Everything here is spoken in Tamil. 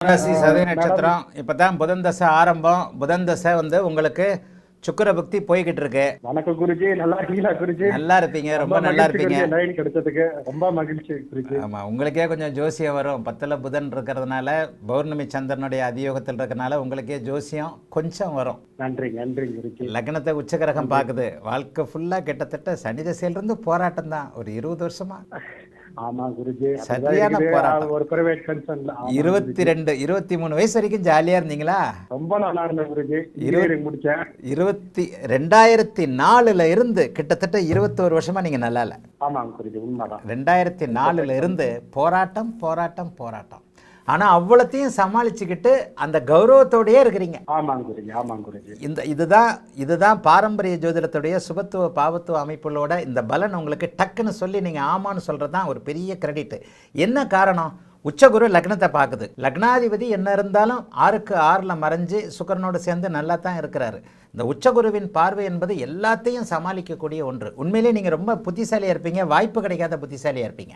ராசி சதய மேடம் நட்சத்திரம் இப்போ தான் புதன் தசை ஆரம்பம். புதன் தசை உங்களுக்கு சுக்கிர பக்தி போய்கிட்டு இருக்கு. வணக்கம் குருஜி, நல்லா இருக்கீங்களா குருஜி? நல்லா இருப்பீங்க, ரொம்ப நல்லா மகிழ்ச்சி இருப்பீங்க. குருஜி, லைன் கிடைச்சதுக்கு ரொம்ப மகிழ்ச்சி குருஜி. ஆமாம், உங்களுக்கே கொஞ்சம் ஜோசியம் வரும். 10ல் புதன் இருக்கிறதுனால, பௌர்ணமி சந்திரனுடைய அதியோகத்தில் இருக்கிறதுனால உங்களுக்கே ஜோசியம் கொஞ்சம் வரும். நன்றி நன்றி குருஜி. லக்னத்தை உச்சகிரகம் பார்க்குது. வாழ்க்கை ஃபுல்லாக கிட்டத்தட்ட சனி திசையிலிருந்து போராட்டம் தான் ஒரு 20 வருஷமா. ஆமா குருஜி, சரியான போராட்டம். ஒரு பிரைவேட் கன்சர்ன்ல 22 23 வயசு வரைக்கும் ஜாலியாக இருந்தீங்களா? ரொம்ப நல்லா இருந்தேன் குருஜி. இன்ஜினியரிங் முடிச்சேன். 2004ல் இருந்து கிட்டத்தட்ட 21 வருஷமா நீங்க நல்லா இல்லை. ஆமாங்க குருஜி, உண்மைதான். 2004ல் இருந்து போராட்டம் போராட்டம் போராட்டம். ஆனா அவ்வளத்தையும் சமாளிச்சுக்கிட்டு அந்த கௌரவத்தோடயே இருக்கிறீங்க. ஆமாங்க குருஜி, ஆமாங்க குருஜி. இதுதான் பாரம்பரிய ஜோதிடத்துடைய சுபத்துவ பாவத்துவ அமைப்புகளோட இந்த பலன். உங்களுக்கு டக்குன்னு சொல்லி நீங்க ஆமான்னு சொல்றது தான் ஒரு பெரிய கிரெடிட். என்ன காரணம்? உச்சகுரு லக்னத்தை பார்க்குது. லக்னாதிபதி என்ன இருந்தாலும் 6க்கு 6ல் மறைஞ்சு சுக்கிரனோடு சேர்ந்து நல்லா தான் இருக்கிறாரு. இந்த உச்சகுருவின் பார்வை என்பது எல்லாத்தையும் சமாளிக்கக்கூடிய ஒன்று. உண்மையிலேயே நீங்கள் ரொம்ப புத்திசாலியாக இருப்பீங்க, வாய்ப்பு கிடைக்காத புத்திசாலியாக இருப்பீங்க.